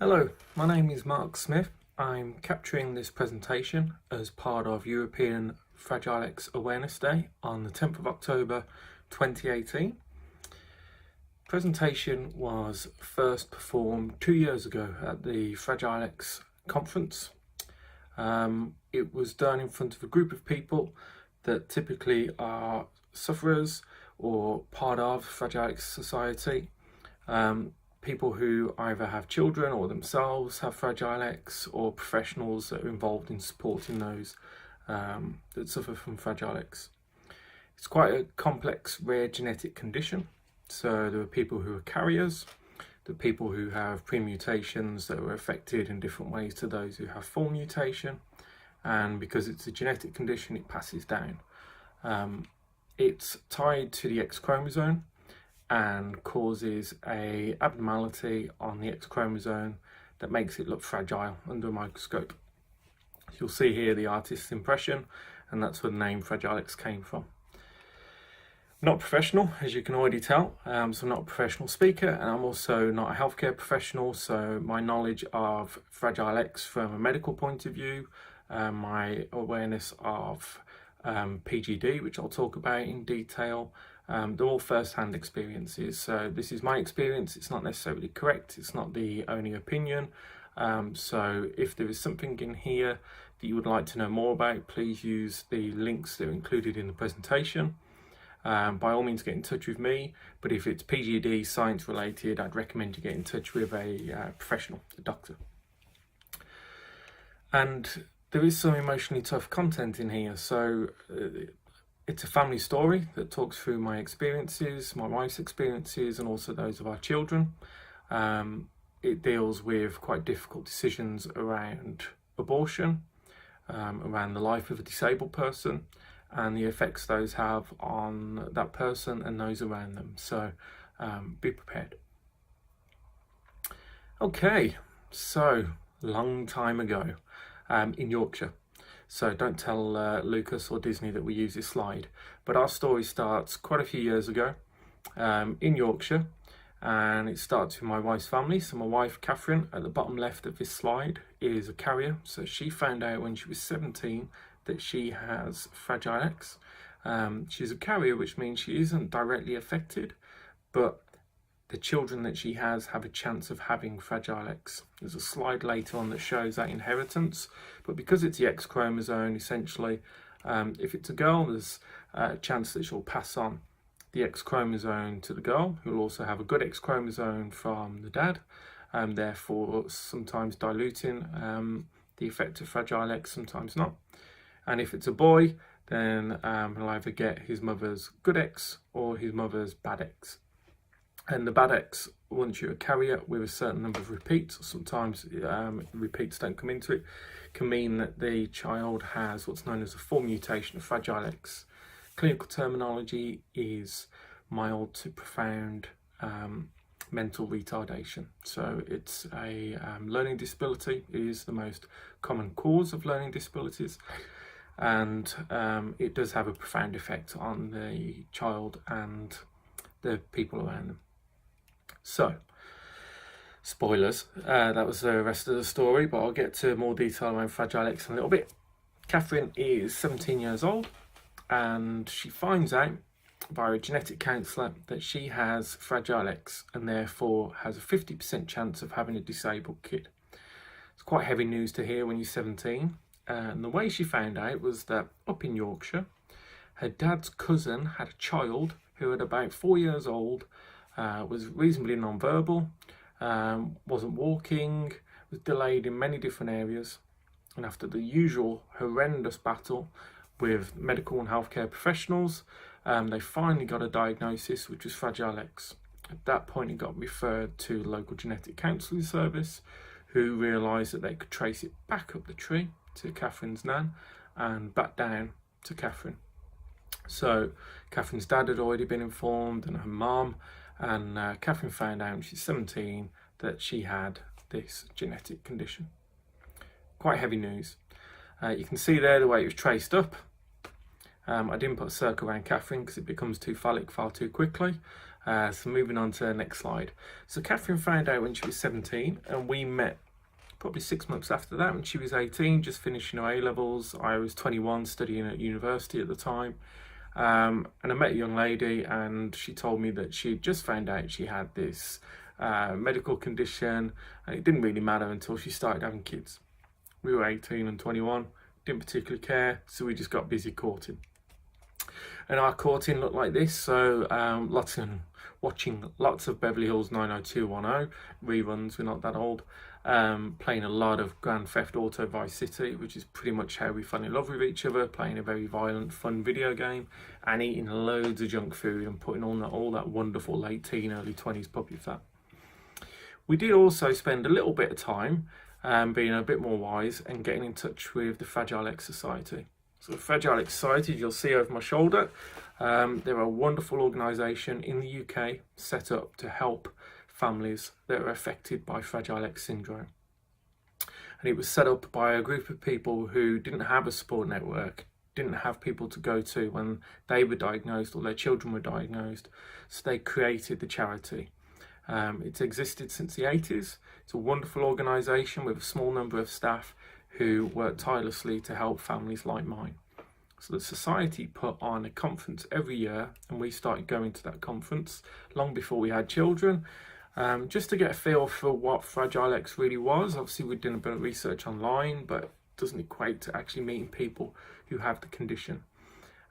Hello, my name is Mark Smith. I'm capturing this presentation as part of European Fragile X Awareness Day on the 10th of October 2018. Presentation was first performed 2 years ago at the Fragile X conference. It was done in front of a group of people that typically are sufferers or part of Fragile X society. People who either have children or themselves have Fragile X, or professionals that are involved in supporting those that suffer from Fragile X. It's quite a complex, rare genetic condition. So there are people who are carriers, the people who have pre-mutations that are affected in different ways to those who have full mutation, and because it's a genetic condition, it passes down. It's tied to the X chromosome and causes a abnormality on the X chromosome that makes it look fragile under a microscope. You'll see here the artist's impression, and that's where the name Fragile X came from. I'm not a professional, as you can already tell, so I'm not a professional speaker, and I'm also not a healthcare professional, so my knowledge of Fragile X from a medical point of view, my awareness of PGD, which I'll talk about in detail, they're all first-hand experiences. So this is my experience. It's not necessarily correct. It's not the only opinion. So if there is something in here that you would like to know more about, please use the links that are included in the presentation. By all means, get in touch with me. But if it's PGD science related, I'd recommend you get in touch with a professional, a doctor. And there is some emotionally tough content in here. So it's a family story that talks through my experiences, my wife's experiences, and also those of our children. It deals with quite difficult decisions around abortion, around the life of a disabled person, and the effects those have on that person and those around them. So be prepared. Okay, so long time ago in Yorkshire. So don't tell Lucas or Disney that we use this slide. But our story starts quite a few years ago in Yorkshire, and it starts with my wife's family. So my wife, Catherine, at the bottom left of this slide, is a carrier. So she found out when she was 17 that she has Fragile X. She's a carrier, which means she isn't directly affected, but the children that she has have a chance of having Fragile X. There's a slide later on that shows that inheritance, but because it's the X chromosome, essentially, if it's a girl, there's a chance that she'll pass on the X chromosome to the girl, who will also have a good X chromosome from the dad, therefore sometimes diluting the effect of Fragile X, sometimes not. And if it's a boy, then he'll either get his mother's good X or his mother's bad X. And the bad X, once you're a carrier with a certain number of repeats, or sometimes repeats don't come into it, can mean that the child has what's known as a full mutation of Fragile X. Clinical terminology is mild to profound mental retardation. So it's a learning disability. It is the most common cause of learning disabilities, and it does have a profound effect on the child and the people around them. So, spoilers, that was the rest of the story, but I'll get to more detail around Fragile X in a little bit. Catherine is 17 years old, and she finds out by a genetic counsellor that she has Fragile X and therefore has a 50% chance of having a disabled kid. It's quite heavy news to hear when you're 17, and the way she found out was that up in Yorkshire, her dad's cousin had a child who at about 4 years old was reasonably non-verbal, wasn't walking, was delayed in many different areas, and after the usual horrendous battle with medical and healthcare professionals, they finally got a diagnosis, which was Fragile X. At that point, it got referred to the local genetic counselling service, who realised that they could trace it back up the tree to Catherine's nan and back down to Catherine. So Catherine's dad had already been informed, and her mum, and Catherine found out when she's 17 that she had this genetic condition. Quite heavy news. You can see there the way it was traced up. I didn't put a circle around Catherine because it becomes too phallic far too quickly. So moving on to the next slide. So Catherine found out when she was 17, and we met probably 6 months after that when she was 18, just finishing her A-levels. I was 21, studying at university at the time. And I met a young lady, and she told me that she had just found out she had this medical condition, and it didn't really matter until she started having kids. We were 18 and 21, didn't particularly care, so we just got busy courting. And our courting looked like this, so watching lots of Beverly Hills 90210 reruns, we're not that old, playing a lot of Grand Theft Auto Vice City, which is pretty much how we fell in love with each other, playing a very violent, fun video game, and eating loads of junk food and putting on all that wonderful late teen, early 20s puppy fat. We did also spend a little bit of time being a bit more wise and getting in touch with the Fragile X Society. So the Fragile X Society, you'll see over my shoulder, they're a wonderful organisation in the UK set up to help families that are affected by Fragile X syndrome. And it was set up by a group of people who didn't have a support network, didn't have people to go to when they were diagnosed or their children were diagnosed, so they created the charity. It's existed since the 80s. It's a wonderful organisation with a small number of staff who work tirelessly to help families like mine. So the society put on a conference every year, and we started going to that conference long before we had children, just to get a feel for what Fragile X really was. Obviously we'd done a bit of research online, but it doesn't equate to actually meeting people who have the condition.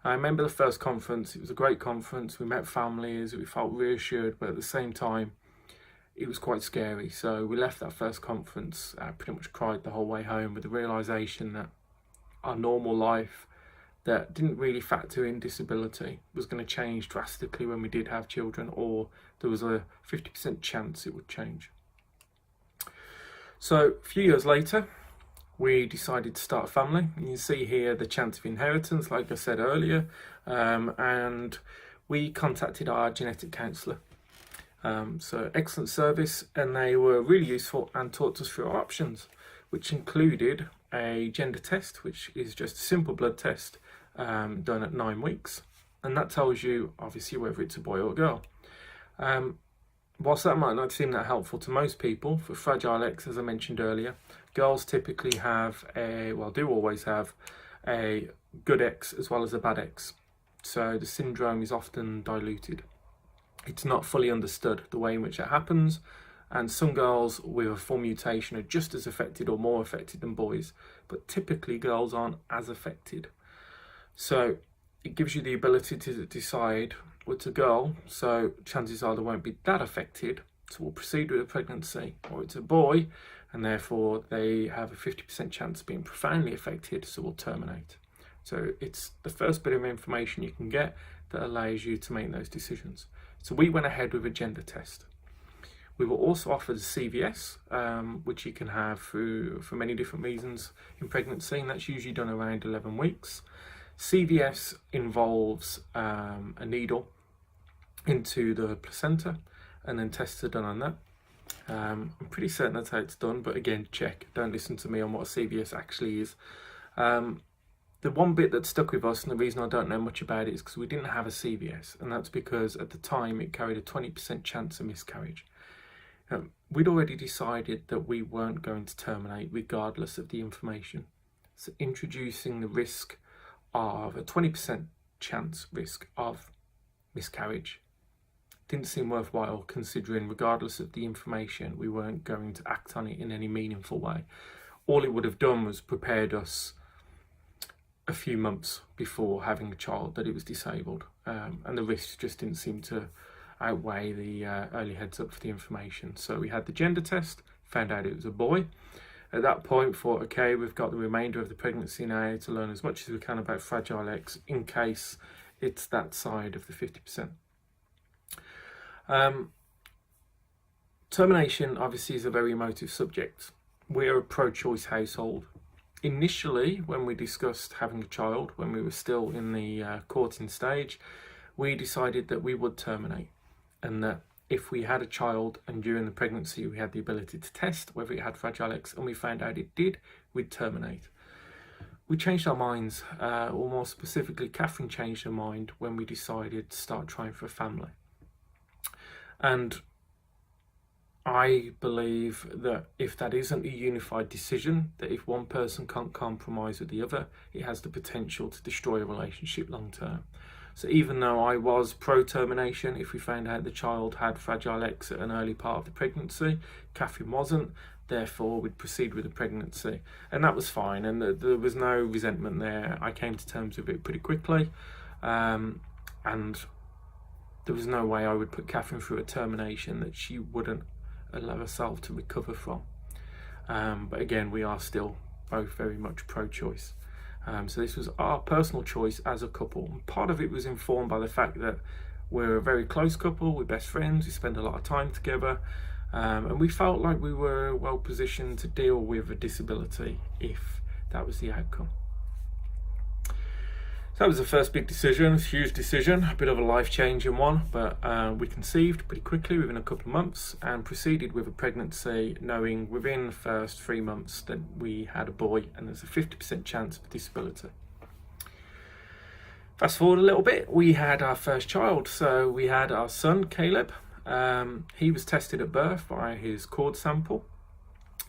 I remember the first conference, it was a great conference, we met families, we felt reassured, but at the same time it was quite scary. So we left that first conference, pretty much cried the whole way home with the realisation that our normal life that didn't really factor in disability was going to change drastically when we did have children, or there was a 50% chance it would change. So a few years later, we decided to start a family. You can see here the chance of inheritance, like I said earlier, and we contacted our genetic counsellor. So excellent service, and they were really useful and talked us through our options, which included a gender test, which is just a simple blood test done at 9 weeks, and that tells you obviously whether it's a boy or a girl. Whilst that might not seem that helpful to most people, for Fragile X, as I mentioned earlier, girls typically have do always have a good X as well as a bad X, so the syndrome is often diluted. It's not fully understood the way in which it happens, and some girls with a full mutation are just as affected or more affected than boys, but typically girls aren't as affected. So it gives you the ability to decide, well, it's a girl, so chances are they won't be that affected, so we'll proceed with a pregnancy, or it's a boy, and therefore they have a 50% chance of being profoundly affected, so we'll terminate. So it's the first bit of information you can get that allows you to make those decisions. So we went ahead with a gender test. We were also offered a CVS, which you can have for many different reasons in pregnancy, and that's usually done around 11 weeks. CVS involves a needle into the placenta, and then tests are done on that. I'm pretty certain that's how it's done, but again, check. Don't listen to me on what a CVS actually is. The one bit that stuck with us, and the reason I don't know much about it, is because we didn't have a CVS, and that's because at the time it carried a 20% chance of miscarriage. We'd already decided that we weren't going to terminate regardless of the information. So introducing the risk of a 20% chance risk of miscarriage didn't seem worthwhile, considering regardless of the information we weren't going to act on it in any meaningful way. All it would have done was prepared us a few months before having a child that it was disabled, and the risks just didn't seem to outweigh the early heads up for the information. So we had the gender test, found out it was a boy. At that point, thought, okay, we've got the remainder of the pregnancy now to learn as much as we can about Fragile X in case it's that side of the 50%. Termination obviously is a very emotive subject. We're a pro-choice household. Initially, when we discussed having a child, when we were still in the courting stage, we decided that we would terminate, and that if we had a child and during the pregnancy we had the ability to test whether it had Fragile X and we found out it did, we'd terminate. We changed our minds, or more specifically, Catherine changed her mind when we decided to start trying for a family. And I believe that if that isn't a unified decision, that if one person can't compromise with the other, it has the potential to destroy a relationship long term. So even though I was pro-termination, if we found out the child had Fragile X at an early part of the pregnancy, Catherine wasn't, therefore we'd proceed with the pregnancy. And that was fine, and there was no resentment there. I came to terms with it pretty quickly, and there was no way I would put Catherine through a termination that she wouldn't allow herself to recover from. But again, we are still both very much pro-choice. So this was our personal choice as a couple. And part of it was informed by the fact that we're a very close couple, we're best friends, we spend a lot of time together, and we felt like we were well positioned to deal with a disability if that was the outcome. So that was the first big decision, a huge decision, a bit of a life-changing one, but we conceived pretty quickly within a couple of months and proceeded with a pregnancy, knowing within the first 3 months that we had a boy and there's a 50% chance of disability. Fast forward a little bit, we had our first child. So we had our son, Caleb. He was tested at birth by his cord sample,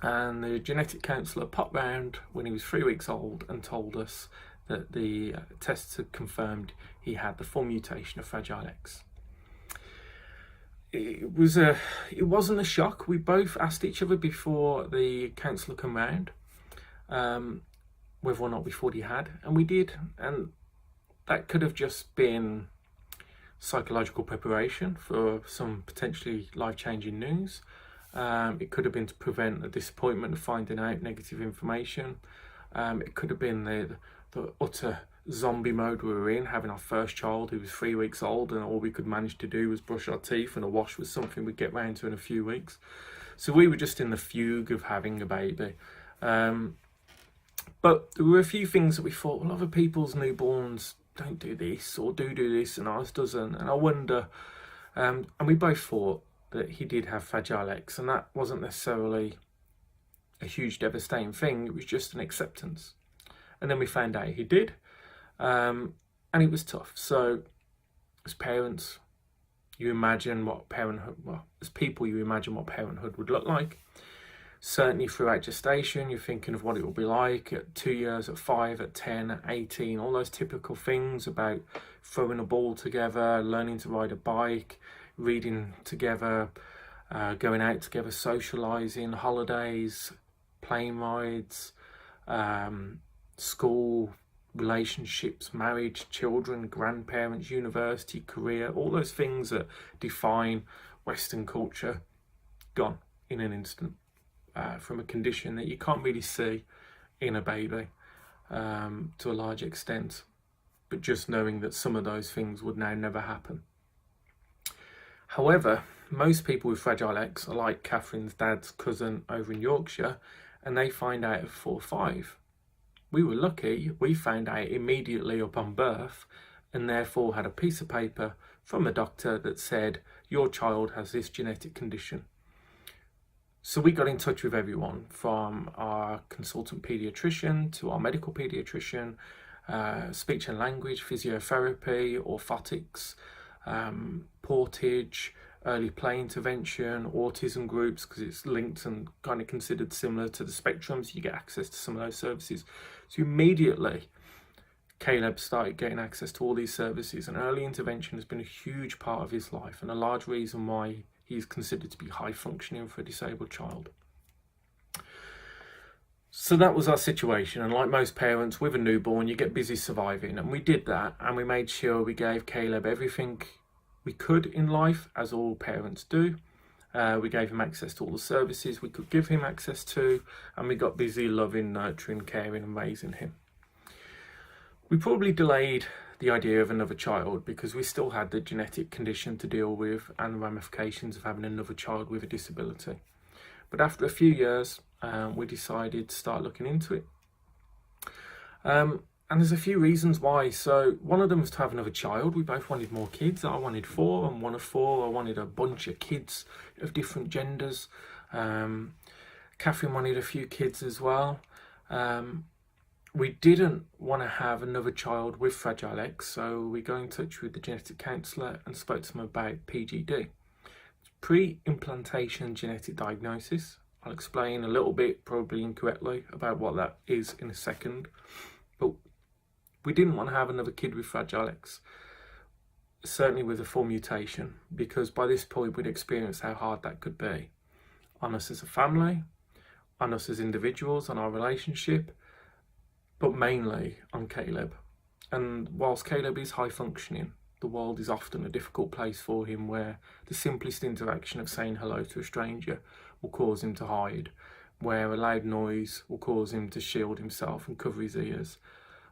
and the genetic counsellor popped round when he was 3 weeks old and told us that the tests had confirmed he had the full mutation of Fragile X. It wasn't a shock. We both asked each other before the counsellor came round whether or not we thought he had, and we did. And that could have just been psychological preparation for some potentially life-changing news. It could have been to prevent the disappointment of finding out negative information. It could have been the utter zombie mode we were in, having our first child who was 3 weeks old, and all we could manage to do was brush our teeth, and a wash was something we'd get round to in a few weeks. So we were just in the fugue of having a baby. But there were a few things that we thought, well, other people's newborns don't do this or do this and ours doesn't. And I wonder, and we both thought that he did have Fragile X, and that wasn't necessarily a huge devastating thing, it was just an acceptance. And then we found out he did, and it was tough. So as parents, you imagine what parenthood, well, as people, you imagine what parenthood would look like. Certainly throughout gestation, you're thinking of what it will be like at 2 years, at 5, at 10, at 18, all those typical things about throwing a ball together, learning to ride a bike, reading together, going out together, socialising, holidays, plane rides, school, relationships, marriage, children, grandparents, university, career, all those things that define Western culture, gone in an instant. From a condition that you can't really see in a baby to a large extent, but just knowing that some of those things would now never happen. However, most people with Fragile X are like Catherine's dad's cousin over in Yorkshire, and they find out at 4 or 5. We were lucky, we found out immediately upon birth, and therefore had a piece of paper from a doctor that said, your child has this genetic condition. So we got in touch with everyone, from our consultant paediatrician to our medical paediatrician, speech and language, physiotherapy, orthotics, portage, early play intervention, autism groups, because it's linked and kind of considered similar to the spectrum, so you get access to some of those services. So immediately, Caleb started getting access to all these services, and early intervention has been a huge part of his life and a large reason why he's considered to be high functioning for a disabled child. So that was our situation, and like most parents with a newborn, you get busy surviving, and we did that, and we made sure we gave Caleb everything we could in life, as all parents do. We gave him access to all the services we could give him access to, and we got busy loving, nurturing, caring and raising him. We probably delayed the idea of another child because we still had the genetic condition to deal with and the ramifications of having another child with a disability. But after a few years, we decided to start looking into it. And there's a few reasons why. So one of them was to have another child. We both wanted more kids. I wanted 4, and one of 4, I wanted a bunch of kids of different genders. Catherine wanted a few kids as well. We didn't want to have another child with Fragile X, so we got in touch with the genetic counsellor and spoke to them about PGD. Pre-Implantation Genetic Diagnosis. I'll explain a little bit, probably incorrectly, about what that is in a second. But we didn't want to have another kid with Fragile X, certainly with a full mutation, because by this point we'd experienced how hard that could be on us as a family, on us as individuals, on our relationship, but mainly on Caleb. And whilst Caleb is high functioning, the world is often a difficult place for him, where the simplest interaction of saying hello to a stranger will cause him to hide, where a loud noise will cause him to shield himself and cover his ears,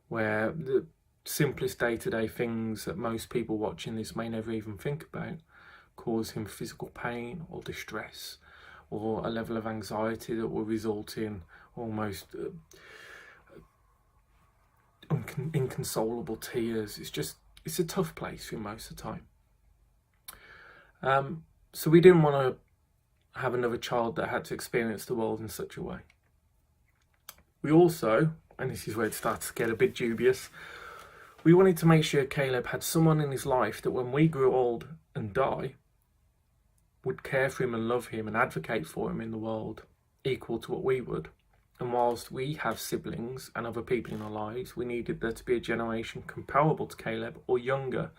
where the simplest day-to-day things that most people watching this may never even think about cause him physical pain or distress, or a level of anxiety that will result in almost inconsolable tears. It's a tough place for him most of the time. So we didn't want to have another child that had to experience the world in such a way. We also, and this is where it starts to get a bit dubious, we wanted to make sure Caleb had someone in his life that when we grew old and die would care for him and love him and advocate for him in the world equal to what we would. And whilst we have siblings and other people in our lives, we needed there to be a generation comparable to Caleb or younger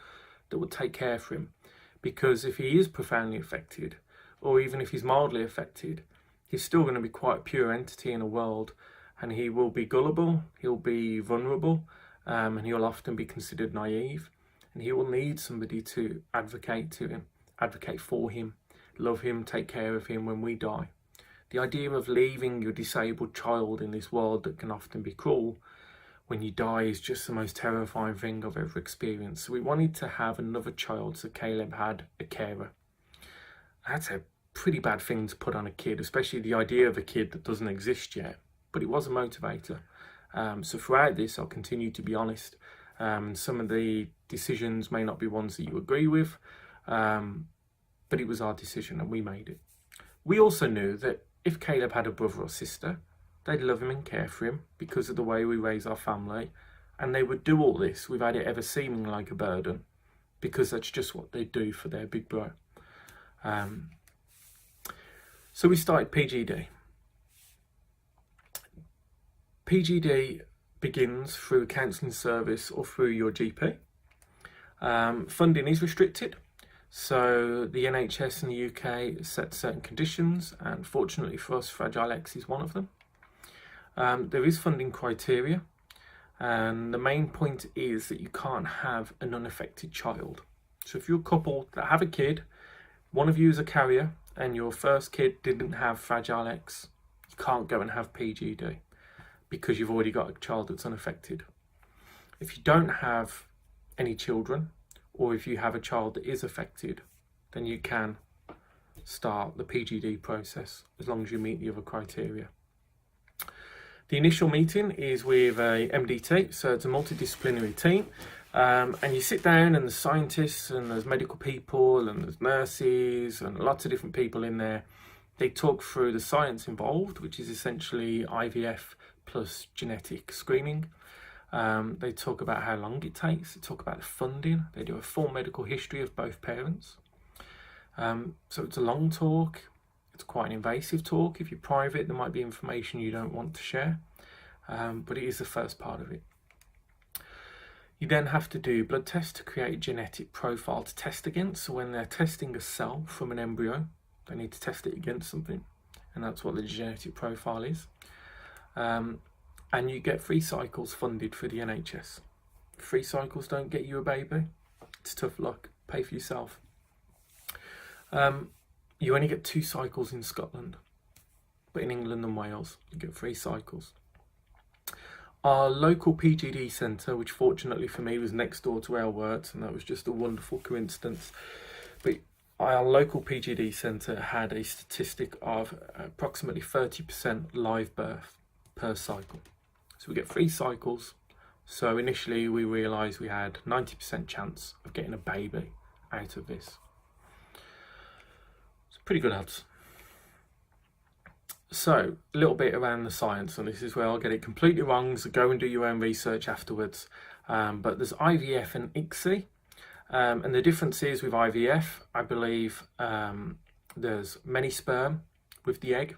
that would take care for him. Because if he is profoundly affected, or even if he's mildly affected, he's still going to be quite a pure entity in a world, and he will be gullible, he'll be vulnerable, and he'll often be considered naive, and he will need somebody to advocate for him, love him, take care of him when we die. The idea of leaving your disabled child in this world that can often be cruel when you die is just the most terrifying thing I've ever experienced. So we wanted to have another child, so Caleb had a carer. That's a pretty bad thing to put on a kid, especially the idea of a kid that doesn't exist yet, but it was a motivator. So throughout this, I'll continue to be honest. Some of the decisions may not be ones that you agree with, but it was our decision and we made it. We also knew that if Caleb had a brother or sister, they'd love him and care for him because of the way we raise our family, and they would do all this without it ever seeming like a burden, because that's just what they do for their big bro. So we started PGD. PGD begins through a counselling service or through your GP. Funding is restricted. So the NHS in the UK set certain conditions, and fortunately for us, Fragile X is one of them. There is funding criteria, and the main point is that you can't have an unaffected child. So if you're a couple that have a kid, one of you is a carrier, and your first kid didn't have Fragile X, you can't go and have PGD because you've already got a child that's unaffected. If you don't have any children, or if you have a child that is affected, then you can start the PGD process as long as you meet the other criteria. The initial meeting is with a MDT, so it's a multidisciplinary team, and you sit down and there's scientists and there's medical people and there's nurses and lots of different people in there. They talk through the science involved, which is essentially IVF plus genetic screening. They talk about how long it takes, they talk about the funding, they do a full medical history of both parents. So it's a long talk, it's quite an invasive talk. If you're private, there might be information you don't want to share, but it is the first part of it. You then have to do blood tests to create a genetic profile to test against. So when they're testing a cell from an embryo, they need to test it against something, and that's what the genetic profile is. And you get 3 cycles funded for the NHS. 3 cycles don't get you a baby. It's tough luck. Pay for yourself. You only get 2 cycles in Scotland, but in England and Wales, you get 3 cycles. Our local PGD centre, which fortunately for me was next door to our works, and that was just a wonderful coincidence, but our local PGD centre had a statistic of approximately 30% live birth per cycle. So we get 3 cycles. So initially we realised we had 90% chance of getting a baby out of this. It's pretty good odds. So a little bit around the science, and this is where I'll get it completely wrong, so go and do your own research afterwards. But there's IVF and ICSI, and the difference is with IVF, I believe there's many sperm with the egg,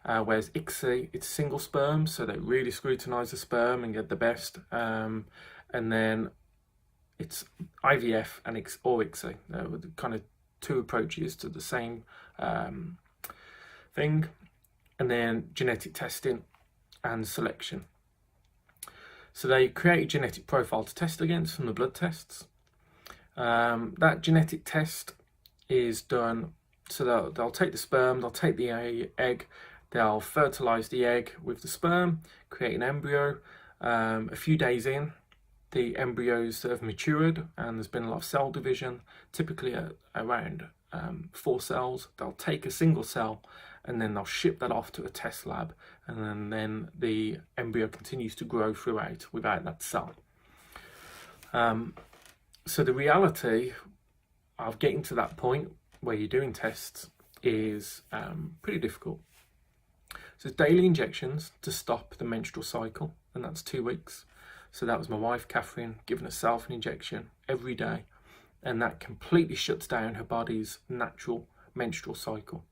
whereas ICSI, it's single sperm, so they really scrutinise the sperm and get the best. And then it's IVF and ICSI, kind of two approaches to the same thing. And then genetic testing and selection. So they create a genetic profile to test against from the blood tests. That genetic test is done, so they'll take the sperm, they'll take the egg, they'll fertilise the egg with the sperm, create an embryo. A few days in, the embryos have matured and there's been a lot of cell division, typically around 4 cells. They'll take a single cell and then they'll ship that off to a test lab, and then the embryo continues to grow throughout without that cell. So the reality of getting to that point where you're doing tests is pretty difficult. So it's daily injections to stop the menstrual cycle, and that's 2 weeks. So that was my wife, Catherine, giving herself an injection every day, and that completely shuts down her body's natural menstrual cycle.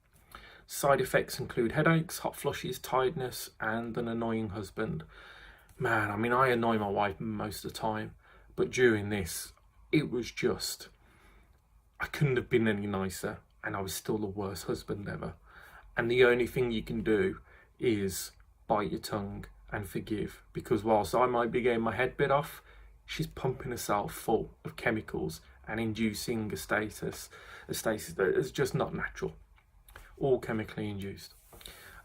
Side effects include headaches, hot flushes, tiredness, and an annoying husband. Man, I mean, I annoy my wife most of the time, but during this, it was just, I couldn't have been any nicer, and I was still the worst husband ever. And the only thing you can do is bite your tongue and forgive, because whilst I might be getting my head bit off, she's pumping herself full of chemicals and inducing a stasis that is just not natural, all chemically induced.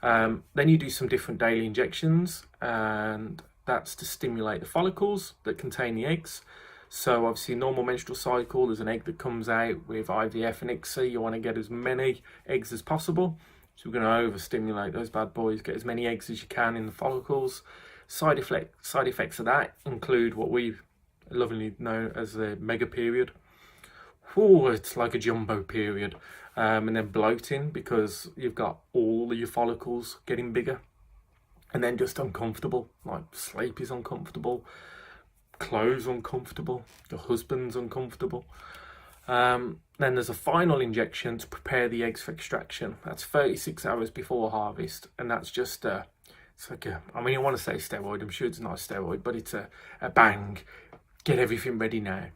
Then you do some different daily injections, and that's to stimulate the follicles that contain the eggs. So obviously normal menstrual cycle, there's an egg that comes out. With IVF and ICSI, you want to get as many eggs as possible. So we're going to overstimulate those bad boys, get as many eggs as you can in the follicles. Side effects of that include what we lovingly know as the mega period. Oh, it's like a jumbo period. And then bloating, because you've got all of your follicles getting bigger. And then just uncomfortable, like sleep is uncomfortable, clothes uncomfortable, your husband's uncomfortable. Then there's a final injection to prepare the eggs for extraction. That's 36 hours before harvest, and that's just it's like I mean, I want to say steroid, I'm sure it's not a steroid, but it's a bang, get everything ready now.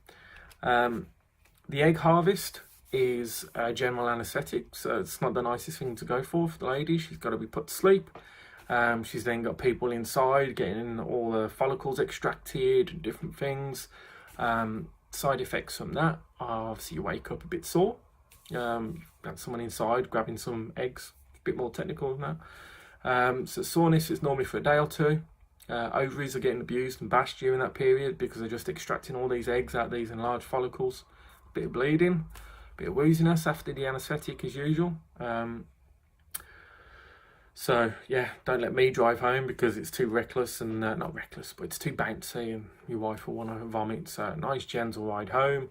The egg harvest is a general anaesthetic, so it's not the nicest thing to go for the lady. She's got to be put to sleep. She's then got people inside getting all the follicles extracted and different things. Side effects from that are obviously you wake up a bit sore. Got someone inside grabbing some eggs, a bit more technical than that. So soreness is normally for a day or two. Ovaries are getting abused and bashed during that period because they're just extracting all these eggs out of these enlarged follicles. A bit of bleeding, a bit of wooziness after the anaesthetic as usual. So yeah, don't let me drive home because it's too reckless and not reckless, but it's too bouncy and your wife will want to vomit. So nice gentle ride home.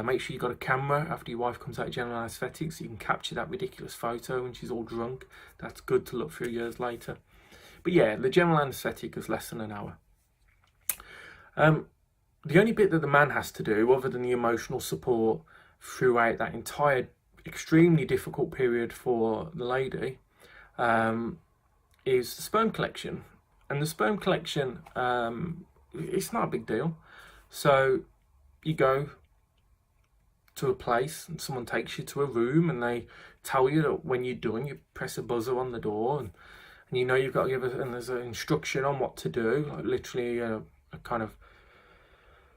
Make sure you got a camera after your wife comes out of general anaesthetic so you can capture that ridiculous photo when she's all drunk. That's good to look through years later. But yeah, the general anaesthetic is less than an hour. The only bit that the man has to do, other than the emotional support throughout that entire extremely difficult period for the lady, is the sperm collection. And the sperm collection, it's not a big deal. So you go to a place and someone takes you to a room and they tell you that when you're done, you press a buzzer on the door and you know you've got to give it, and there's an instruction on what to do, like literally a kind of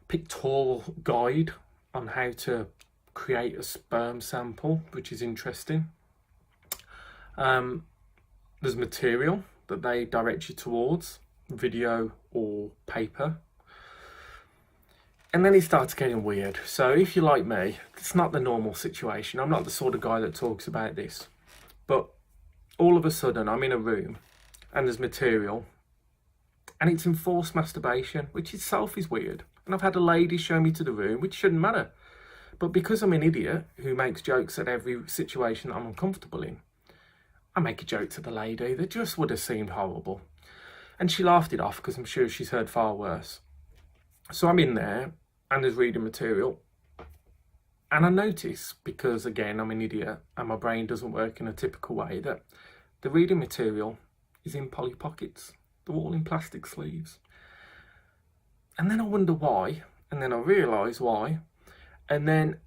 pictorial guide on how to create a sperm sample, which is interesting. There's material that they direct you towards, video or paper. And then it starts getting weird. So if you're like me, it's not the normal situation. I'm not the sort of guy that talks about this. But all of a sudden, I'm in a room and there's material and it's enforced masturbation, which itself is weird. And I've had a lady show me to the room, which shouldn't matter. But because I'm an idiot who makes jokes at every situation I'm uncomfortable in, I make a joke to the lady that just would have seemed horrible. And she laughed it off because I'm sure she's heard far worse. So I'm in there and there's reading material. And I notice, because again, I'm an idiot and my brain doesn't work in a typical way, that the reading material is in poly pockets. They're all in plastic sleeves. And then I wonder why, and then I realise why, and then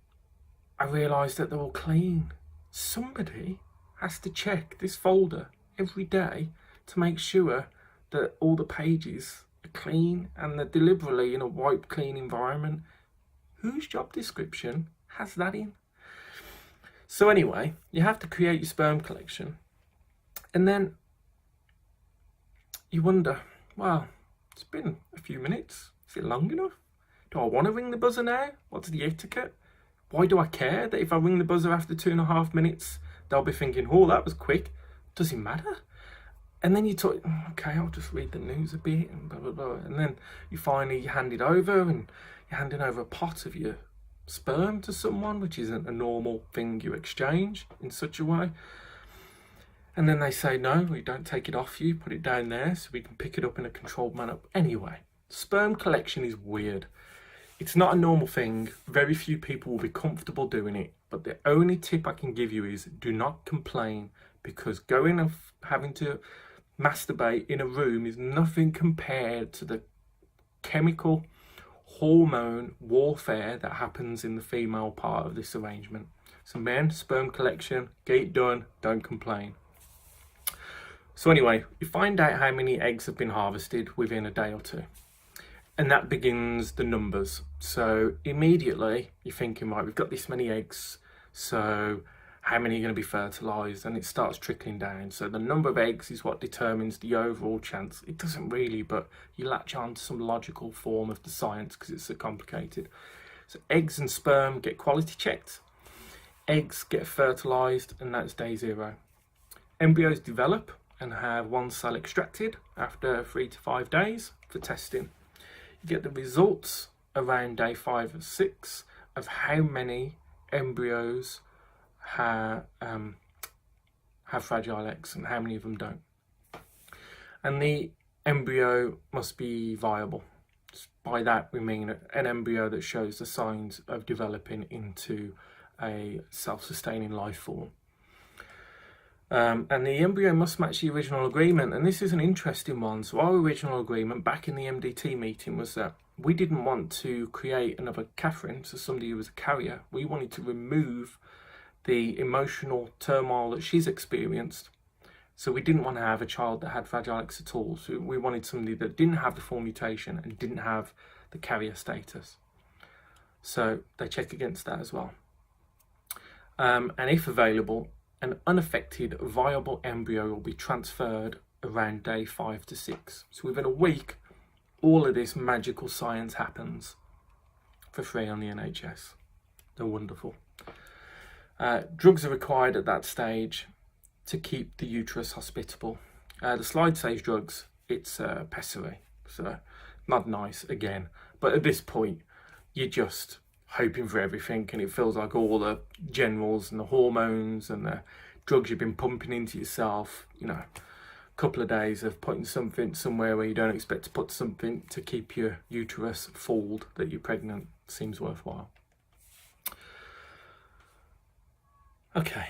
I realise that they're all clean. Somebody has to check this folder every day to make sure that all the pages are clean and they're deliberately in a wipe clean environment. Whose job description has that in? So anyway, you have to create your sperm collection, and then you wonder, well, it's been a few minutes. Is it long enough? Do I want to ring the buzzer now? What's the etiquette? Why do I care that if I ring the buzzer after 2.5 minutes, they'll be thinking, oh, that was quick. Does it matter? And then you talk, okay, I'll just read the news a bit and blah, blah, blah. And then you finally hand it over, and you're handing over a pot of your sperm to someone, which isn't a normal thing you exchange in such a way. And then they say, no, we don't take it off you, put it down there so we can pick it up in a controlled manner. Anyway, sperm collection is weird. It's not a normal thing. Very few people will be comfortable doing it. But the only tip I can give you is do not complain, because going and having to masturbate in a room is nothing compared to the chemical hormone warfare that happens in the female part of this arrangement. So men, sperm collection, get it done, don't complain. So anyway, you find out how many eggs have been harvested within a day or two. And that begins the numbers. So immediately you're thinking, right, we've got this many eggs, so how many are going to be fertilised? And it starts trickling down. So the number of eggs is what determines the overall chance. It doesn't really, but you latch on to some logical form of the science because it's so complicated. So eggs and sperm get quality checked. Eggs get fertilised, and that's day 0. Embryos develop and have one cell extracted after 3 to 5 days for testing. You get the results around day 5 or 6 of how many embryos have fragile eggs and how many of them don't. And the embryo must be viable. By that we mean an embryo that shows the signs of developing into a self-sustaining life form. And the embryo must match the original agreement, and this is an interesting one. So our original agreement back in the MDT meeting was that we didn't want to create another Catherine, so somebody who was a carrier. We wanted to remove the emotional turmoil that she's experienced. So we didn't want to have a child that had fragile X at all. So we wanted somebody that didn't have the full mutation and didn't have the carrier status. So they check against that as well. And if available, an unaffected viable embryo will be transferred around day 5 to 6. So within a week, all of this magical science happens for free on the NHS. They're wonderful. Drugs are required at that stage to keep the uterus hospitable. The slide says drugs, it's pessary, so not nice again. But at this point, you're just hoping for everything, and it feels like all the generals and the hormones and the drugs you've been pumping into yourself, you know, a couple of days of putting something somewhere where you don't expect to put something to keep your uterus fooled that you're pregnant seems worthwhile. Okay.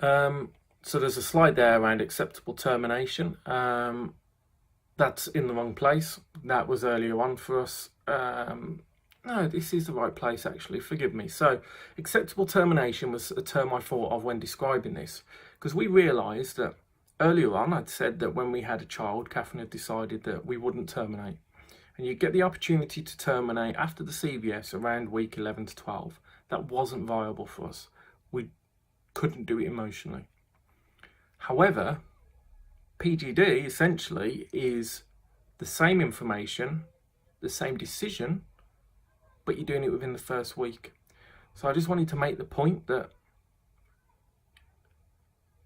So there's a slide there around acceptable termination. That's in the wrong place. That was earlier on for us. No, this is the right place actually, forgive me. So acceptable termination was a term I thought of when describing this, because we realised that earlier on I'd said that when we had a child, Catherine had decided that we wouldn't terminate. And you get the opportunity to terminate after the CVS around week 11 to 12. That wasn't viable for us. We couldn't do it emotionally. However, PGD essentially is the same information, the same decision, but you're doing it within the first week. So I just wanted to make the point that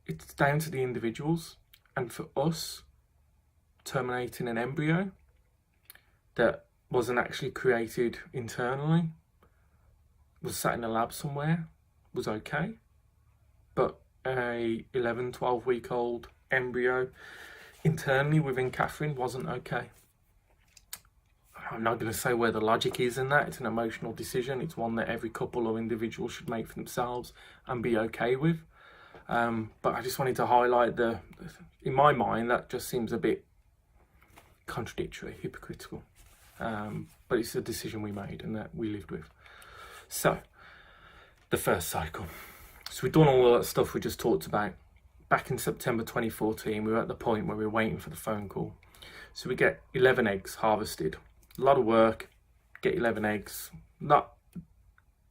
it's down to the individuals, and for us, terminating an embryo that wasn't actually created internally, was sat in a lab somewhere, was okay, but a 11, 12-week-old embryo internally within Catherine wasn't okay. I'm not going to say where the logic is in that. It's an emotional decision. It's one that every couple or individual should make for themselves and be okay with. But I just wanted to highlight in my mind, that just seems a bit contradictory, hypocritical. But it's a decision we made and that we lived with. So, the first cycle. So we've done all that stuff we just talked about. Back in September 2014, we were at the point where we were waiting for the phone call. So we get 11 eggs harvested. A lot of work, get 11 eggs. Not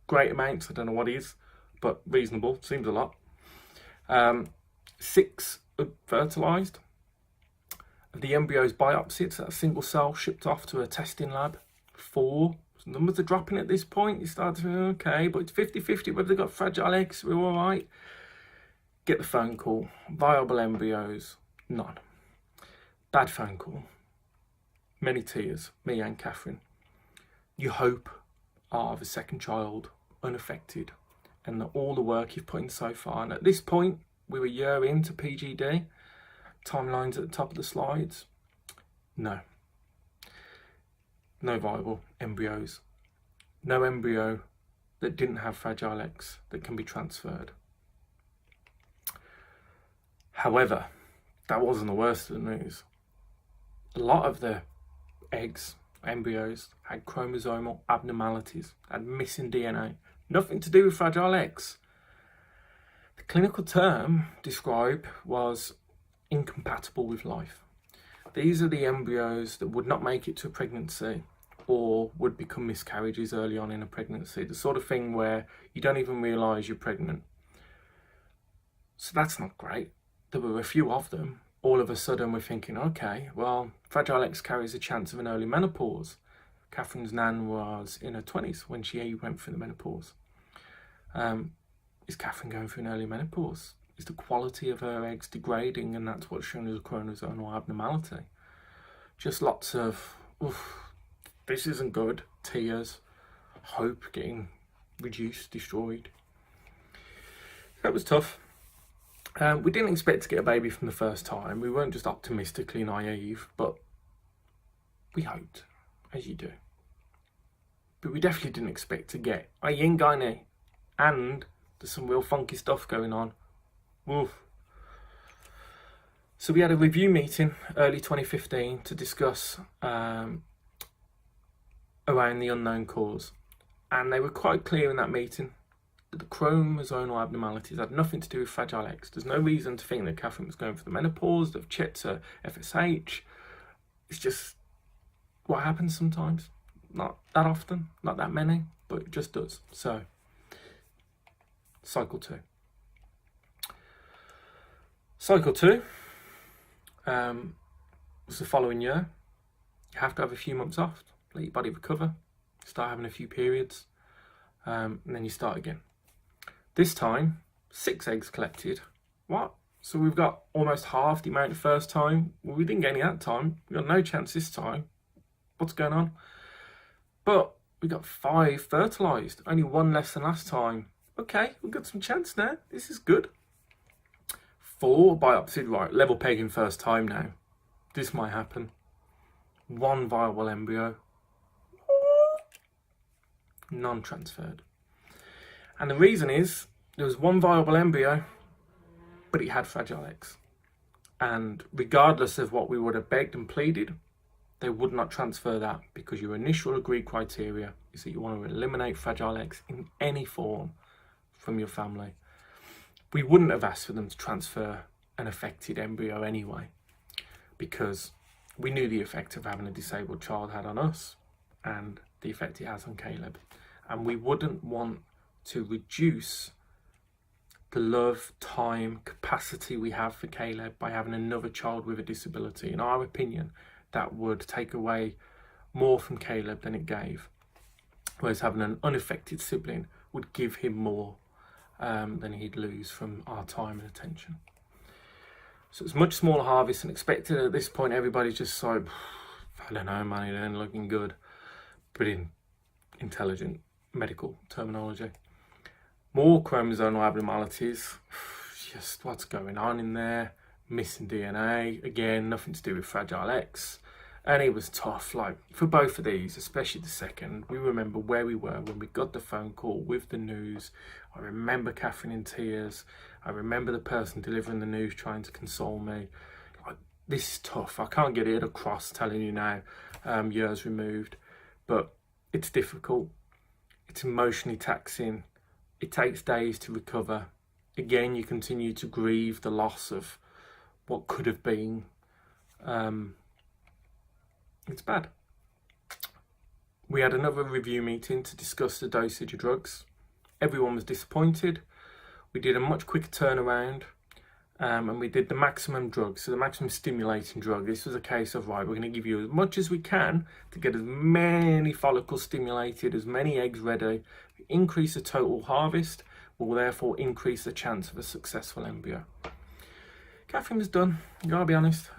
great amounts, I don't know what it is, but reasonable, seems a lot. 6 are fertilised. Of the embryos biopsied, so a single cell shipped off to a testing lab. 4. So numbers are dropping at this point. You start to think, okay, but it's 50-50 whether they've got fragile eggs, we're all right. Get the phone call. Viable embryos, none. Bad phone call. Many tears, me and Catherine. You hope of a second child unaffected, and that all the work you've put in so far. And at this point, we were a year into PGD. Timelines at the top of the slides. No viable embryos. No embryo that didn't have fragile eggs that can be transferred. However, that wasn't the worst of the news. A lot of the embryos had chromosomal abnormalities, had missing DNA. Nothing to do with fragile eggs. The clinical term described was incompatible with life. These are the embryos that would not make it to a pregnancy or would become miscarriages early on in a pregnancy. The sort of thing where you don't even realise you're pregnant. So that's not great. There were a few of them. All of a sudden we're thinking, okay, well, fragile X carries a chance of an early menopause. Catherine's nan was in her 20s when she went through the menopause. Is Catherine going through an early menopause? Is the quality of her eggs degrading, and that's what's shown as a chromosomal abnormality? Just lots of, this isn't good, tears, hope getting reduced, destroyed. That was tough. We didn't expect to get a baby from the first time. We weren't just optimistically naive, but we hoped, as you do. But we definitely didn't expect to get a yin gynae, and there's some real funky stuff going on. Oof. So we had a review meeting early 2015 to discuss around the unknown cause, and they were quite clear in that meeting that the chromosomal abnormalities had nothing to do with fragile X. There's no reason to think that Catherine was going for the menopause, they've checked her FSH. It's just what happens sometimes. Not that often, not that many, but it just does. So, cycle 2. Cycle 2 was the following year. You have to have a few months off, let your body recover, start having a few periods, and then you start again. This time, 6 eggs collected. What? So we've got almost half the amount the first time. Well, we didn't get any that time. We got no chance this time. What's going on? But we got 5 fertilised, only 1 less than last time. Okay, we've got some chance now. This is good. 4 biopsied, right, level pegging first time now. This might happen. 1 viable embryo. Non-transferred. And the reason is, there was 1 viable embryo, but it had fragile eggs. And regardless of what we would have begged and pleaded, they would not transfer that, because your initial agreed criteria is that you want to eliminate fragile eggs in any form from your family. We wouldn't have asked for them to transfer an affected embryo anyway, because we knew the effect of having a disabled child had on us and the effect it has on Caleb. And we wouldn't want to reduce the love, time, capacity we have for Caleb by having another child with a disability. In our opinion, that would take away more from Caleb than it gave. Whereas having an unaffected sibling would give him more than he'd lose from our time and attention. So it's much smaller harvest than expected. At this point, everybody's just like, I don't know, man, it ain't looking good. Pretty intelligent medical terminology. More chromosomal abnormalities. Just what's going on in there? Missing DNA. Again, nothing to do with fragile X. And it was tough, like for both of these, especially the second. We remember where we were when we got the phone call with the news. I remember Catherine in tears. I remember the person delivering the news trying to console me. Like, this is tough. I can't get it across telling you now, years removed, but it's difficult. It's emotionally taxing. It takes days to recover. Again, you continue to grieve the loss of what could have been. It's bad. We had another review meeting to discuss the dosage of drugs. Everyone was disappointed. We did a much quicker turnaround, and we did the maximum drug, so the maximum stimulating drug. This was a case of, right, we're going to give you as much as we can to get as many follicles stimulated, as many eggs ready. Increase the total harvest will therefore increase the chance of a successful embryo. Catherine was done, you gotta be honest.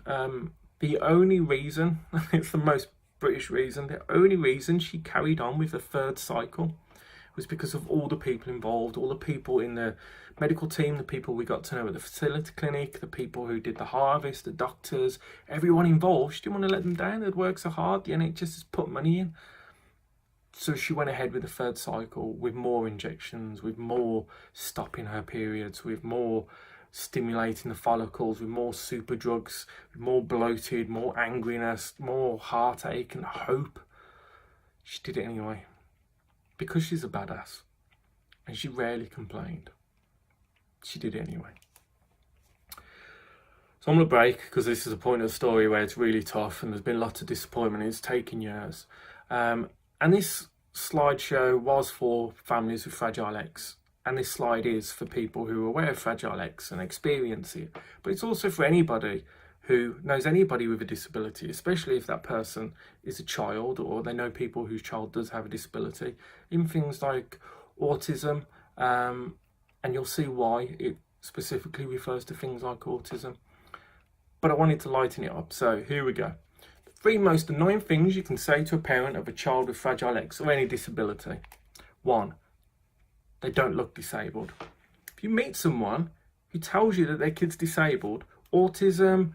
The only reason, it's the most British reason, the only reason she carried on with the third cycle was because of all the people involved, all the people in the medical team, the people we got to know at the fertility clinic, the people who did the harvest, the doctors, everyone involved. She didn't want to let them down. They'd worked so hard. The NHS has put money in. So she went ahead with the third cycle with more injections, with more stopping her periods, with more stimulating the follicles, with more super drugs, with more bloated, more angriness, more heartache and hope. She did it anyway because she's a badass and she rarely complained. She did it anyway. So I'm going to break because this is a point of the story where it's really tough and there's been lots of disappointment. It's taken years. And this slideshow was for families with fragile X. And this slide is for people who are aware of Fragile X and experience it. But it's also for anybody who knows anybody with a disability, especially if that person is a child or they know people whose child does have a disability. Even things like autism, and you'll see why it specifically refers to things like autism. But I wanted to lighten it up, so here we go. The 3 most annoying things you can say to a parent of a child with Fragile X or any disability. 1. They don't look disabled. If you meet someone who tells you that their kid's disabled, autism,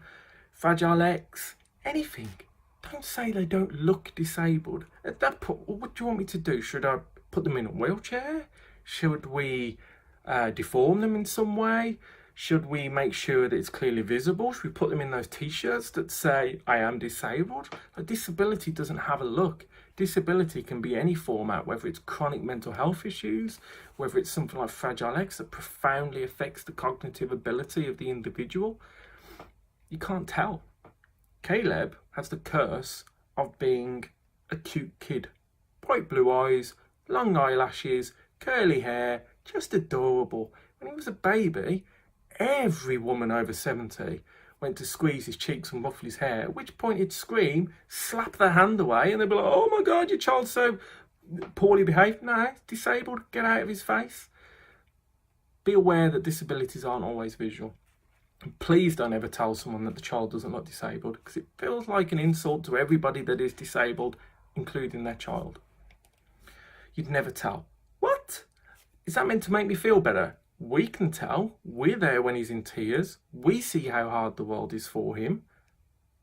Fragile X, anything, don't say they don't look disabled. At that point, what do you want me to do? Should I put them in a wheelchair? Should we deform them in some way? Should we make sure that it's clearly visible? Should we put them in those t-shirts that say, I am disabled? A disability doesn't have a look. Disability can be any format, whether it's chronic mental health issues, whether it's something like Fragile X that profoundly affects the cognitive ability of the individual. You can't tell. Caleb has the curse of being a cute kid. Bright blue eyes, long eyelashes, curly hair, just adorable. When he was a baby, every woman over 70 went to squeeze his cheeks and ruffle his hair, at which point he'd scream, slap their hand away, and they'd be like, oh my God, your child's so poorly behaved. No, disabled, get out of his face. Be aware that disabilities aren't always visual. And please don't ever tell someone that the child doesn't look disabled, because it feels like an insult to everybody that is disabled, including their child. You'd never tell. What? Is that meant to make me feel better? We can tell. We're there when he's in tears. We see how hard the world is for him.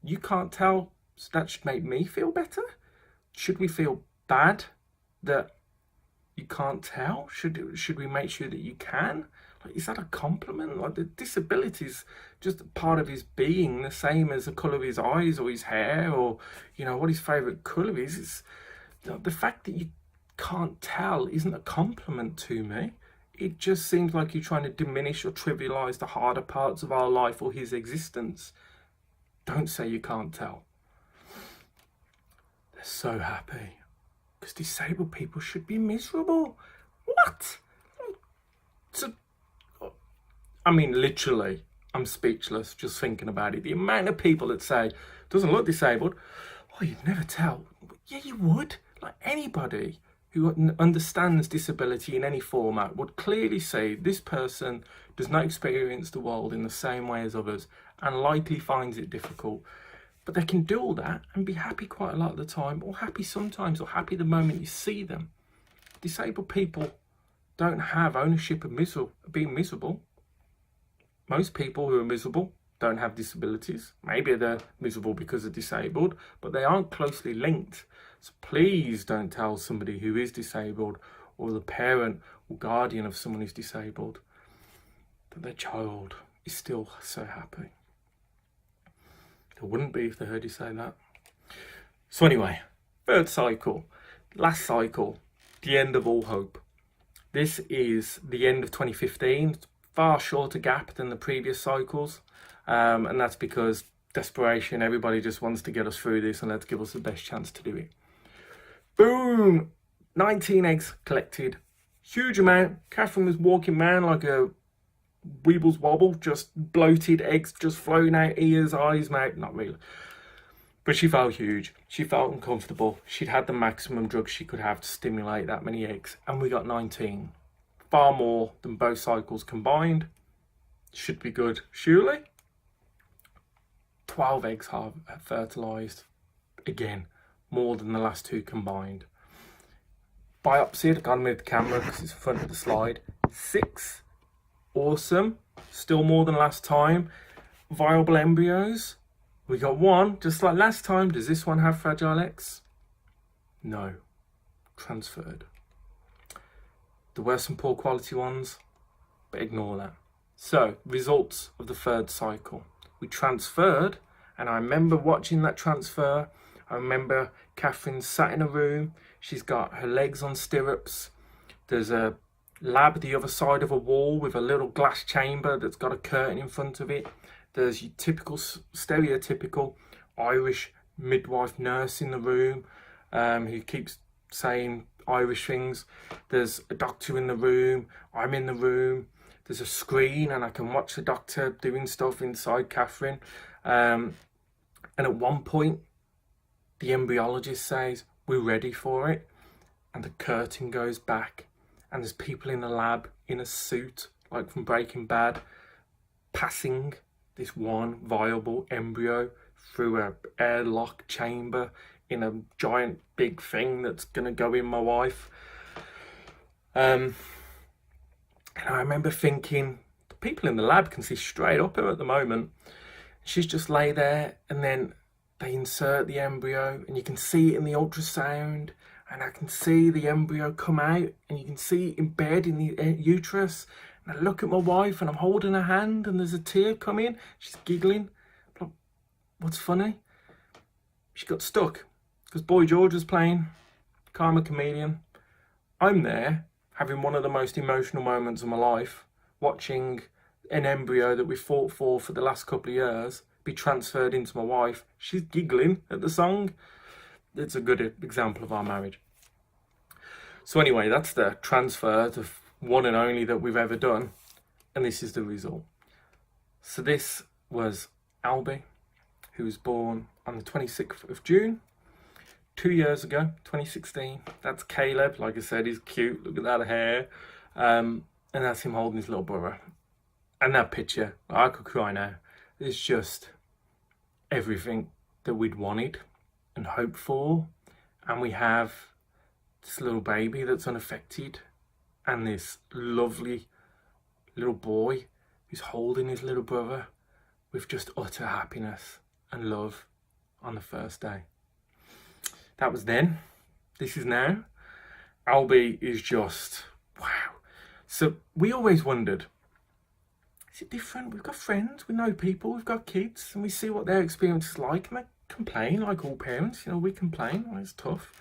You can't tell, so that should make me feel better? Should we feel bad that you can't tell? Should we make sure that you can? Like, is that a compliment? Like, the disability is just part of his being, the same as the colour of his eyes or his hair or, you know, what his favourite colour is. It's, you know, the fact that you can't tell isn't a compliment to me. It just seems like you're trying to diminish or trivialise the harder parts of our life or his existence. Don't say you can't tell. They're so happy. Because disabled people should be miserable. What? I mean, literally, I'm speechless just thinking about it. The amount of people that say, doesn't look disabled. Oh, you'd never tell. Yeah, you would. Like, anybody who understands disability in any format would clearly say this person does not experience the world in the same way as others and likely finds it difficult. But they can do all that and be happy quite a lot of the time, or happy sometimes, or happy the moment you see them. Disabled people don't have ownership of being miserable. Most people who are miserable don't have disabilities. Maybe they're miserable because they're disabled, but they aren't closely linked. So please don't tell somebody who is disabled or the parent or guardian of someone who's disabled that their child is still so happy. They wouldn't be if they heard you say that. So anyway, third cycle, last cycle, the end of all hope. This is the end of 2015, far shorter gap than the previous cycles. And that's because desperation, everybody just wants to get us through this and let's give us the best chance to do it. Boom! 19 eggs collected, huge amount. Catherine was walking around like a Weebles wobble, just bloated eggs just flowing out, ears, eyes, mouth, not really. But she felt huge, she felt uncomfortable. She'd had the maximum drugs she could have to stimulate that many eggs, and we got 19. Far more than both cycles combined. Should be good, surely. 12 eggs fertilised. Again, more than the last two combined. Biopsied, I can't move the camera because it's in front of the slide. 6. Awesome. Still more than last time. Viable embryos. We got 1, just like last time. Does this one have fragile eggs? No. Transferred. There were some poor quality ones, but ignore that. So, results of the third cycle. We transferred, and I remember watching that transfer. I remember Catherine sat in a room. She's got her legs on stirrups. There's a lab the other side of a wall with a little glass chamber that's got a curtain in front of it. There's your typical, stereotypical Irish midwife nurse in the room who keeps saying Irish things. There's a doctor in the room. I'm in the room. There's a screen and I can watch the doctor doing stuff inside Catherine. And at one point, the embryologist says, we're ready for it. And the curtain goes back. And there's people in the lab in a suit, like from Breaking Bad, passing this one viable embryo through a airlock chamber in a giant big thing that's going to go in my wife. And I remember thinking, the people in the lab can see straight up her at the moment. She's just lay there, and then they insert the embryo, and you can see it in the ultrasound, and I can see the embryo come out, and you can see it embed in the uterus. And I look at my wife, and I'm holding her hand, and there's a tear coming. She's giggling. Like, what's funny? She got stuck because Boy George was playing Karma Chameleon. I'm there having one of the most emotional moments of my life, watching an embryo that we fought for the last couple of years be transferred into my wife. She's giggling at the song. It's a good example of our marriage. So anyway, that's the transfer, the one and only that we've ever done. And this is the result. So this was Albie, who was born on the 26th of June, 2 years ago, 2016. That's Caleb, like I said, he's cute. Look at that hair. And that's him holding his little brother. And that picture, I could cry now. It's just everything that we'd wanted and hoped for. And we have this little baby that's unaffected and this lovely little boy who's holding his little brother with just utter happiness and love on the first day. That was then. This is now. Albie is just, wow. So we always wondered, is it different? We've got friends, we know people, we've got kids, and we see what their experience is like, and they complain like all parents. You know, we complain, well, it's tough.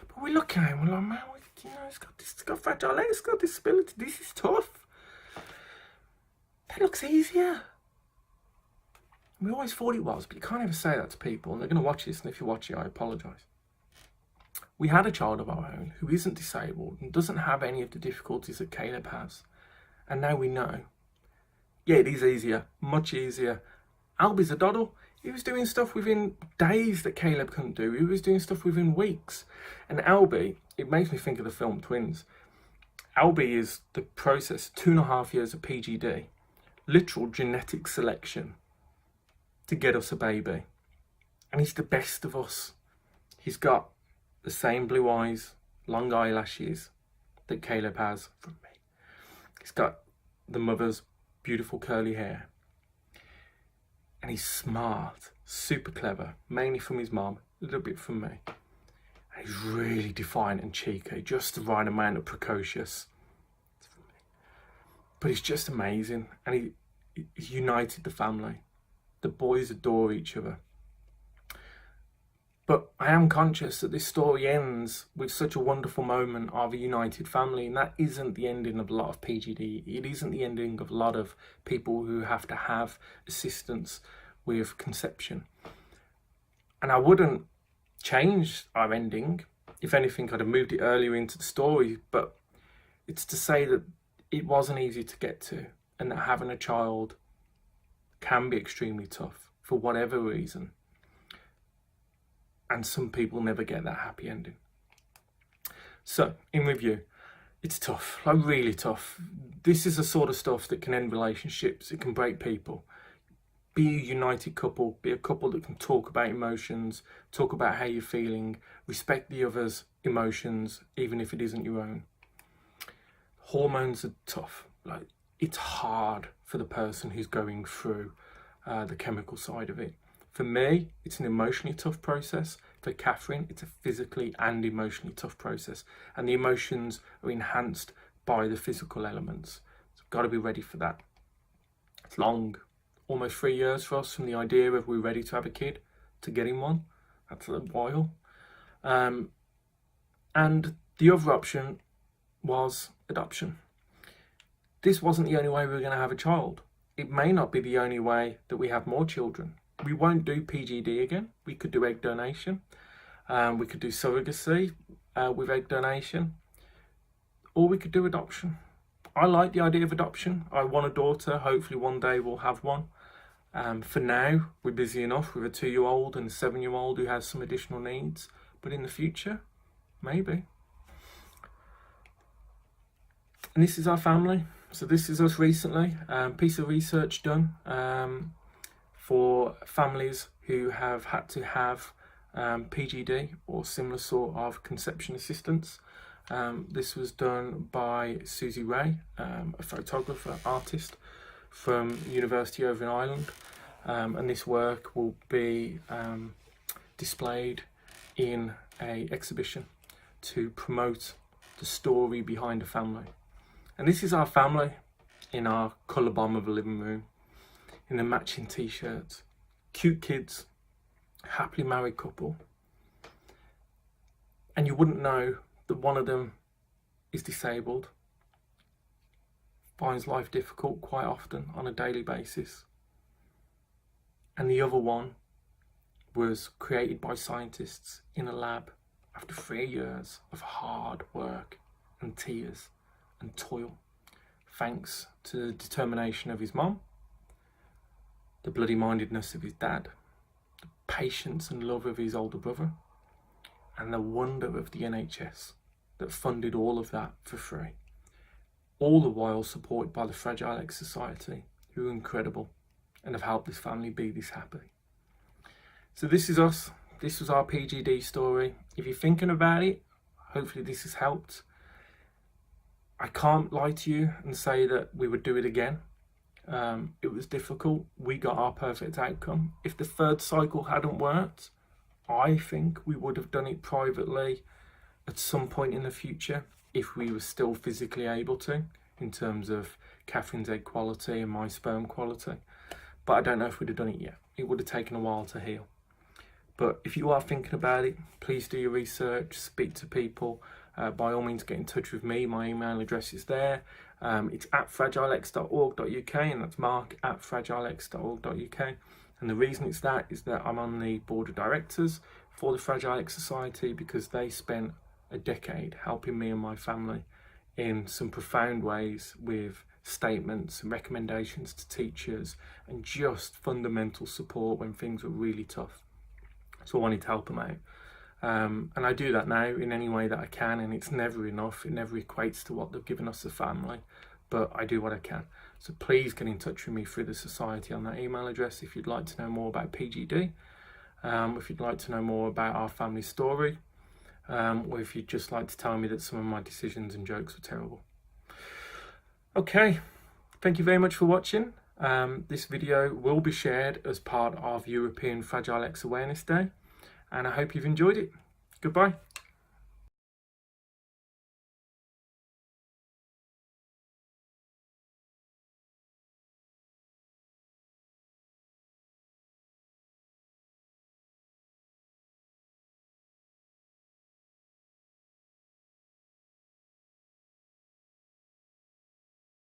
But we look at him, we're like, man, you know, it's got fragile legs, it's got disability, this is tough. That looks easier. We always thought it was, but you can't ever say that to people, and they're going to watch this, and if you watch it, I apologise. We had a child of our own who isn't disabled and doesn't have any of the difficulties that Caleb has. And now we know. Yeah, it is easier, much easier. Albie's a doddle. He was doing stuff within days that Caleb couldn't do. He was doing stuff within weeks. And Albie, it makes me think of the film Twins. Albie is the process, 2.5 years of PGD, literal genetic selection to get us a baby. And he's the best of us. He's got the same blue eyes, long eyelashes that Caleb has from me. He's got the mother's beautiful curly hair. And he's smart, super clever, mainly from his mum, a little bit from me. And he's really defiant and cheeky, just the right amount of precocious. But he's just amazing, and he's united the family. The boys adore each other. But I am conscious that this story ends with such a wonderful moment of a united family, and that isn't the ending of a lot of PGD. It isn't the ending of a lot of people who have to have assistance with conception. And I wouldn't change our ending. If anything, I'd have moved it earlier into the story, but it's to say that it wasn't easy to get to, and that having a child can be extremely tough for whatever reason. And some people never get that happy ending. So, in review, it's tough, like really tough. This is the sort of stuff that can end relationships, it can break people. Be a united couple, be a couple that can talk about emotions, talk about how you're feeling, respect the other's emotions, even if it isn't your own. Hormones are tough, like it's hard for the person who's going through the chemical side of it. For me, it's an emotionally tough process. For Catherine, it's a physically and emotionally tough process. And the emotions are enhanced by the physical elements. So I've got to be ready for that. It's long, almost 3 years for us from the idea of we're ready to have a kid to getting one. That's a while. And the other option was adoption. This wasn't the only way we were going to have a child. It may not be the only way that we have more children. We won't do PGD again. We could do egg donation. We could do surrogacy with egg donation. Or we could do adoption. I like the idea of adoption. I want a daughter. Hopefully one day we'll have one. For now, we're busy enough with a 2-year-old and a 7-year-old who has some additional needs. But in the future, maybe. And this is our family. So this is us recently. Piece of research done for families who have had to have PGD or similar sort of conception assistance. This was done by Susie Ray, a photographer, artist from University over in Ireland. And this work will be displayed in an exhibition to promote the story behind a family. And this is our family in our colour bomb of a living room, in the matching t-shirts, cute kids, happily married couple. And you wouldn't know that one of them is disabled, finds life difficult quite often on a daily basis. And the other one was created by scientists in a lab after 3 years of hard work and tears and toil, thanks to the determination of his mum, the bloody-mindedness of his dad, the patience and love of his older brother, and the wonder of the NHS that funded all of that for free. All the while supported by the Fragile X Society, who are incredible and have helped this family be this happy. So this is us. This was our PGD story. If you're thinking about it, hopefully this has helped. I can't lie to you and say that we would do it again. It was difficult. We got our perfect outcome. If the third cycle hadn't worked, I think we would have done it privately at some point in the future if we were still physically able to, in terms of Catherine's egg quality and my sperm quality. But I don't know if we'd have done it yet. It would have taken a while to heal. But if you are thinking about it, please do your research, speak to people. By all means, get in touch with me. My email address is there. It's at fragilex.org.uk, and that's mark@fragilex.org.uk. And the reason it's that is that I'm on the board of directors for the Fragile X Society, because they spent a decade helping me and my family in some profound ways with statements and recommendations to teachers and just fundamental support when things were really tough. So I wanted to help them out. And I do that now in any way that I can, and it's never enough. It never equates to what they've given us as a family, but I do what I can. So please get in touch with me through the society on that email address if you'd like to know more about PGD, if you'd like to know more about our family story, or if you'd just like to tell me that some of my decisions and jokes were terrible. Okay, thank you very much for watching. This video will be shared as part of European Fragile X Awareness Day, and I hope you've enjoyed it. Goodbye.